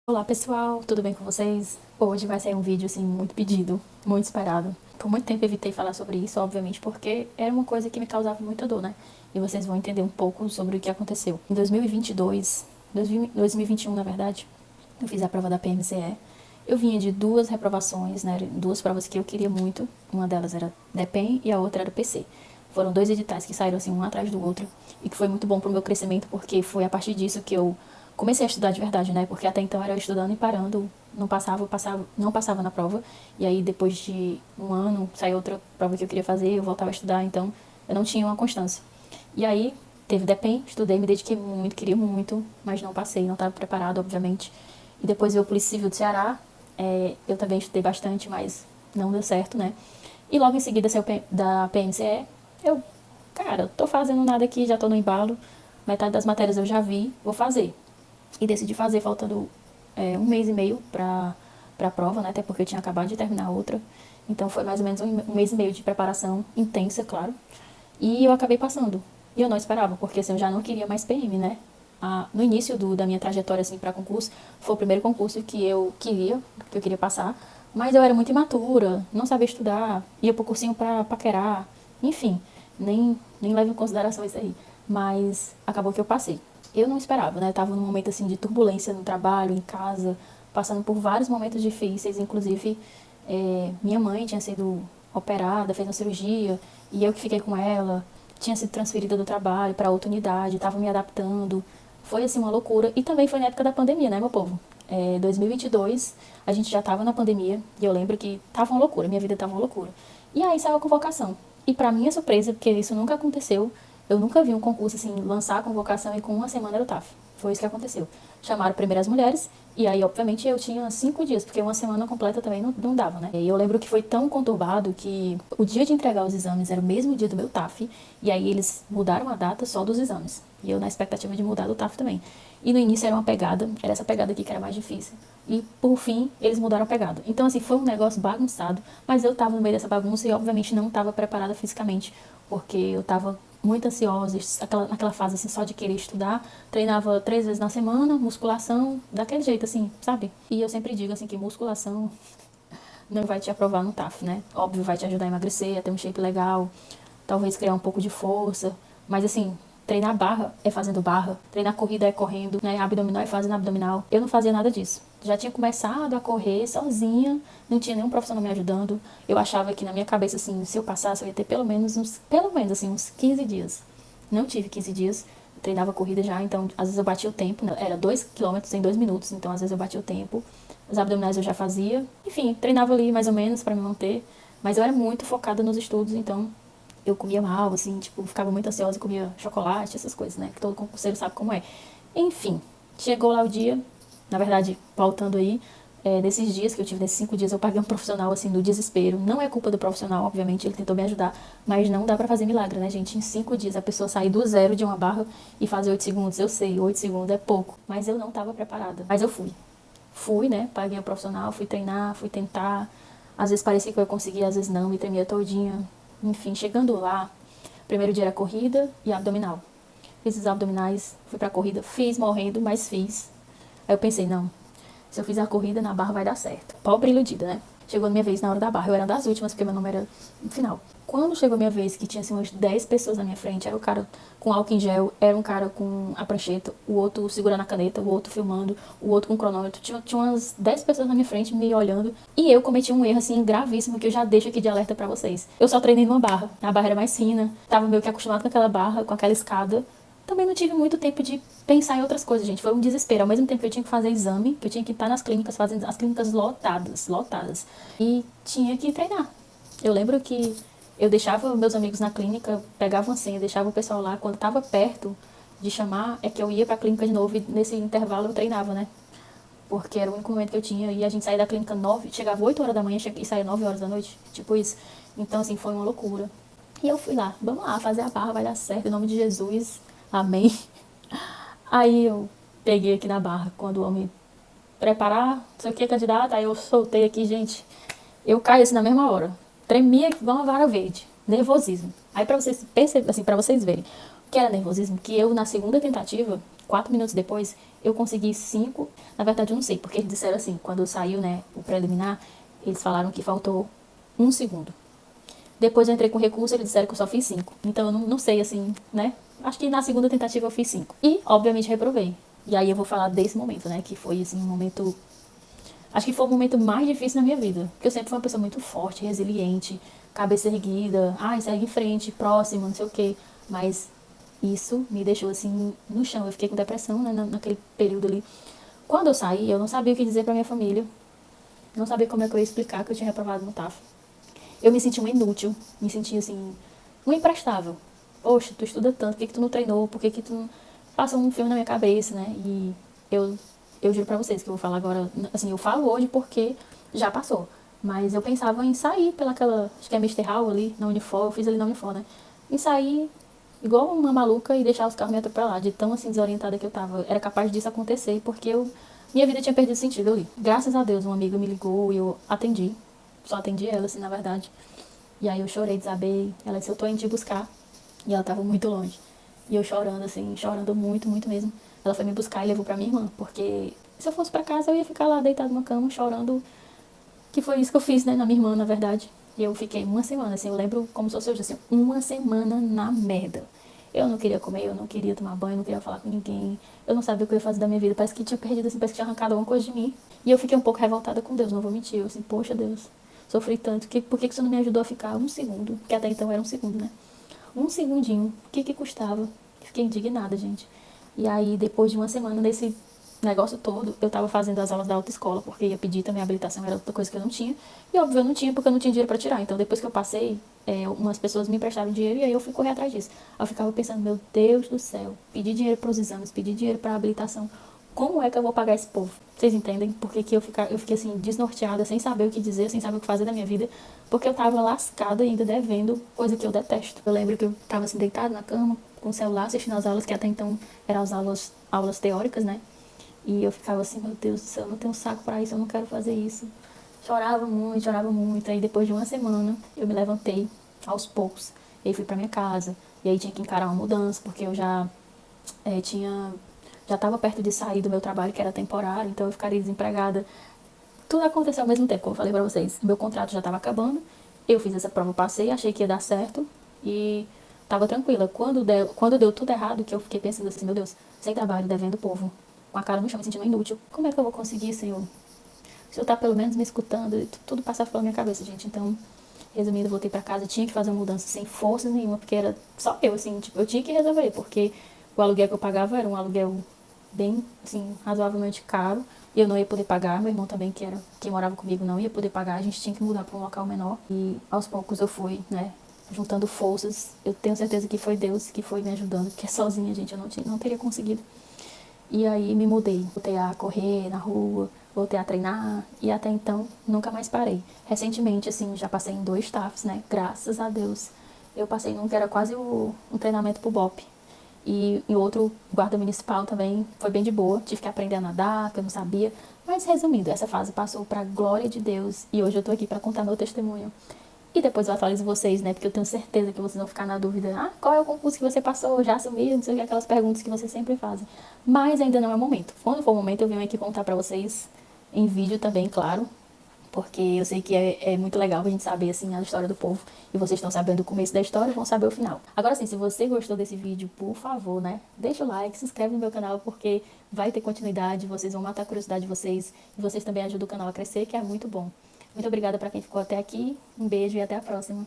Olá pessoal, tudo bem com vocês? Hoje vai sair um vídeo assim muito pedido, muito esperado. Por muito tempo evitei falar sobre isso, obviamente, porque era uma coisa que me causava muita dor, né? E vocês vão entender um pouco sobre o que aconteceu. Em 2022, 2021 na verdade, eu fiz a prova da PMCE. Eu vinha de duas reprovações, né? Duas provas que eu queria muito. Uma delas era DEPEN e a outra era PC. Foram dois editais que saíram assim um atrás do outro e que foi muito bom pro meu crescimento, porque foi a partir disso que eu comecei a estudar de verdade, né? Porque até então era eu estudando e parando, não passava na prova. E aí depois de um ano, saiu outra prova que eu queria fazer, eu voltava a estudar, então eu não tinha uma constância. E aí teve DEPEN, estudei, me dediquei muito, queria muito, mas não passei, não estava preparado, obviamente. E depois veio o Polícia Civil do Ceará, eu também estudei bastante, mas não deu certo, né? E logo em seguida saiu da PMCE, eu, cara, tô fazendo nada aqui, já tô no embalo, metade das matérias eu já vi, vou fazer. E decidi fazer faltando um mês e meio pra prova, né? Até porque eu tinha acabado de terminar a outra. Então foi mais ou menos um mês e meio de preparação intensa, claro. E eu acabei passando. E eu não esperava, porque assim, eu já não queria mais PM, né? No início da minha trajetória assim, para concurso, foi o primeiro concurso que eu queria passar. Mas eu era muito imatura, não sabia estudar, ia pro cursinho pra paquerar, enfim, nem levo em consideração isso aí. Mas acabou que eu passei. Eu não esperava, né? Eu tava num momento assim de turbulência no trabalho, em casa, passando por vários momentos difíceis, inclusive minha mãe tinha sido operada, fez uma cirurgia, e eu que fiquei com ela, tinha sido transferida do trabalho para outra unidade, estava me adaptando. Foi assim uma loucura. E também foi na época da pandemia, né, meu povo? 2022, a gente já estava na pandemia, e eu lembro que tava uma loucura, minha vida tava uma loucura. E aí saiu a convocação. E para minha surpresa, porque isso nunca aconteceu, eu nunca vi um concurso assim lançar a convocação e com uma semana era o TAF. Foi isso que aconteceu. Chamaram primeiro as mulheres, e aí, obviamente, eu tinha 5 dias, porque uma semana completa também não dava, né? E eu lembro que foi tão conturbado que o dia de entregar os exames era o mesmo dia do meu TAF, e aí eles mudaram a data só dos exames. E eu na expectativa de mudar do TAF também. E no início era uma pegada, era essa pegada aqui que era mais difícil. E por fim, eles mudaram a pegada. Então, assim, foi um negócio bagunçado, mas eu tava no meio dessa bagunça e, obviamente, não tava preparada fisicamente, porque eu tava muito ansiosa, naquela fase assim, só de querer estudar. Treinava 3 vezes na semana, musculação, daquele jeito assim, sabe? E eu sempre digo assim que musculação não vai te aprovar no TAF, né? Óbvio, vai te ajudar a emagrecer, a ter um shape legal, talvez criar um pouco de força, mas assim, treinar barra é fazendo barra, treinar corrida é correndo, né? Abdominal é fazendo abdominal. Eu não fazia nada disso. Já tinha começado a correr sozinha, não tinha nenhum profissional me ajudando. Eu achava que na minha cabeça, assim, se eu passasse, eu ia ter pelo menos assim, uns 15 dias. Não tive 15 dias, treinava corrida já, então às vezes eu batia o tempo, né? Era 2 quilômetros em 2 minutos, então às vezes eu batia o tempo. Os abdominais eu já fazia. Enfim, treinava ali mais ou menos para me manter, mas eu era muito focada nos estudos, então eu comia mal, assim, tipo, ficava muito ansiosa, comia chocolate, essas coisas, né? Que todo concurseiro sabe como é. Enfim, chegou lá o dia, na verdade, voltando aí, desses dias que eu tive, desses 5 dias, eu paguei um profissional, assim, do desespero. Não é culpa do profissional, obviamente, ele tentou me ajudar, mas não dá pra fazer milagre, né, gente? Em 5 dias, a pessoa sair do zero de uma barra e fazer 8 segundos, eu sei, 8 segundos é pouco, mas eu não tava preparada. Mas eu fui. Fui, né, paguei o profissional, fui treinar, fui tentar. Às vezes parecia que eu conseguia, às vezes não, me tremia todinha. Enfim, chegando lá, primeiro dia era corrida e abdominal. Fiz os abdominais, fui pra corrida, fiz morrendo, mas fiz. Aí eu pensei, não, se eu fizer a corrida na barra vai dar certo. Pobre iludida, né? Chegou a minha vez na hora da barra. Eu era das últimas, porque meu nome era no final. Quando chegou a minha vez, que tinha assim umas 10 pessoas na minha frente, era o cara com álcool em gel, era um cara com a prancheta, o outro segurando a caneta, o outro filmando, o outro com o cronômetro. Tinha umas 10 pessoas na minha frente me olhando. E eu cometi um erro assim gravíssimo que eu já deixo aqui de alerta pra vocês. Eu só treinei numa barra. A barra era mais fina, tava meio que acostumado com aquela barra, com aquela escada. Também não tive muito tempo de pensar em outras coisas, gente. Foi um desespero. Ao mesmo tempo que eu tinha que fazer exame, que eu tinha que estar nas clínicas, fazendo as clínicas lotadas, lotadas. E tinha que treinar. Eu lembro que eu deixava meus amigos na clínica, pegava uma senha, deixava o pessoal lá. Quando estava perto de chamar, é que eu ia pra clínica de novo e nesse intervalo eu treinava, né? Porque era o único momento que eu tinha. E a gente saía da clínica 9, chegava 8 horas da manhã e saía 9 horas da noite. Tipo isso. Então, assim, foi uma loucura. E eu fui lá, vamos lá, fazer a barra, vai dar certo, em nome de Jesus. Amém. Aí eu peguei aqui na barra, quando o homem preparar, não sei o que, candidata, aí eu soltei aqui, gente. Eu caí assim na mesma hora. Tremia igual uma vara verde. Nervosismo. Aí pra vocês perceberem, assim, pra vocês verem o que era nervosismo, que eu na segunda tentativa, 4 minutos depois, eu consegui 5. Na verdade, eu não sei, porque eles disseram assim, quando saiu, né, o preliminar, eles falaram que faltou 1 segundo. Depois eu entrei com recurso, eles disseram que eu só fiz 5. Então eu não sei, assim, né? Acho que na segunda tentativa eu fiz 5. E, obviamente, reprovei. E aí eu vou falar desse momento, né? Que foi, assim, um momento... Acho que foi o momento mais difícil na minha vida. Porque eu sempre fui uma pessoa muito forte, resiliente, cabeça erguida. Ai, segue em frente, próximo, não sei o quê. Mas isso me deixou, assim, no chão. Eu fiquei com depressão, né? Naquele período ali. Quando eu saí, eu não sabia o que dizer pra minha família. Não sabia como é que eu ia explicar que eu tinha reprovado no TAF. Eu me senti um inútil, me senti assim, um imprestável. Poxa, tu estuda tanto, por que tu não treinou? Por que tu não... Passa um filme na minha cabeça, né? E eu, eu juro pra vocês que eu vou falar agora, assim, eu falo hoje porque já passou. Mas eu pensava em sair pelaquela, acho que é Mister Hall ali, na Unifor, eu fiz ali na Unifor, né? Em sair igual uma maluca e deixar os carros me atropelar, de tão assim desorientada que eu tava. Era capaz disso acontecer, porque minha vida tinha perdido sentido ali. Graças a Deus, uma amiga me ligou e eu atendi. Só atendi ela, assim, na verdade. E aí eu chorei, desabei. Ela disse, eu tô indo te buscar. E ela tava muito longe. E eu chorando, assim, chorando muito, muito mesmo. Ela foi me buscar e levou pra minha irmã, porque se eu fosse pra casa eu ia ficar lá deitada numa cama chorando, que foi isso que eu fiz, né, na minha irmã, na verdade. E eu fiquei uma semana, assim, eu lembro como se fosse hoje, assim, uma semana na merda. Eu não queria comer, eu não queria tomar banho, eu não queria falar com ninguém. Eu não sabia o que eu ia fazer da minha vida, parece que tinha perdido, assim, parece que tinha arrancado alguma coisa de mim. E eu fiquei um pouco revoltada com Deus, não vou mentir. Eu assim, poxa Deus, sofri tanto, por que você não me ajudou a ficar 1 segundo? Que até então era 1 segundo, né? 1 segundinho, o que custava? Fiquei indignada, gente. E aí, depois de uma semana nesse negócio todo, eu tava fazendo as aulas da autoescola, porque ia pedir também a habilitação, era outra coisa que eu não tinha. E óbvio, eu não tinha, porque eu não tinha dinheiro pra tirar. Então, depois que eu passei, umas pessoas me emprestaram dinheiro e aí eu fui correr atrás disso. Aí eu ficava pensando, meu Deus do céu, pedir dinheiro pros exames, pedir dinheiro pra habilitação. Como é que eu vou pagar esse povo? Vocês entendem? Porque que eu fiquei assim, desnorteada, sem saber o que dizer, sem saber o que fazer da minha vida, porque eu tava lascada ainda devendo, coisa que eu detesto. Eu lembro que eu tava assim, deitada na cama, com o celular, assistindo as aulas, que até então eram as aulas teóricas, né? E eu ficava assim, meu Deus do céu, eu não tenho saco pra isso, eu não quero fazer isso. Chorava muito, chorava muito. Aí depois de uma semana, eu me levantei aos poucos. E aí fui pra minha casa. E aí tinha que encarar uma mudança, porque eu já tinha... Já estava perto de sair do meu trabalho, que era temporário, então eu ficaria desempregada. Tudo aconteceu ao mesmo tempo, como eu falei pra vocês. Meu contrato já estava acabando. Eu fiz essa prova, passei, achei que ia dar certo. E tava tranquila. Quando deu tudo errado, que eu fiquei pensando assim, meu Deus, sem trabalho, devendo o povo, com a cara no chão, me sentindo inútil. Como é que eu vou conseguir, Senhor? O Senhor tá pelo menos me escutando. Tudo passava pela minha cabeça, gente. Então, resumindo, eu voltei pra casa, tinha que fazer uma mudança sem força nenhuma, porque era só eu, assim, tipo, eu tinha que resolver, porque o aluguel que eu pagava era um aluguel bem, assim, razoavelmente caro, e eu não ia poder pagar, meu irmão também, que morava comigo, não ia poder pagar, a gente tinha que mudar para um local menor, e aos poucos eu fui, né, juntando forças. Eu tenho certeza que foi Deus que foi me ajudando, porque sozinha, gente, eu não teria conseguido. E aí me mudei, voltei a correr na rua, voltei a treinar e até então nunca mais parei. Recentemente, assim, já passei em 2 TAFs, né? Graças a Deus. Eu passei num que era quase um treinamento pro BOP. E em outro, guarda municipal também, foi bem de boa. Tive que aprender a nadar, que eu não sabia. Mas resumindo, essa fase passou pra glória de Deus e hoje eu tô aqui pra contar meu testemunho. E depois eu atualizo vocês, né? Porque eu tenho certeza que vocês vão ficar na dúvida. Ah, qual é o concurso que você passou? Já assumiu? Não sei o que, aquelas perguntas que vocês sempre fazem. Mas ainda não é o momento. Quando for o momento, eu venho aqui contar pra vocês em vídeo também, claro. Porque eu sei que é muito legal a gente saber, assim, a história do povo. E vocês estão sabendo o começo da história, vão saber o final. Agora sim, se você gostou desse vídeo, por favor, né? Deixa o like, se inscreve no meu canal, porque vai ter continuidade. Vocês vão matar a curiosidade de vocês. E vocês também ajudam o canal a crescer, que é muito bom. Muito obrigada pra quem ficou até aqui. Um beijo e até a próxima.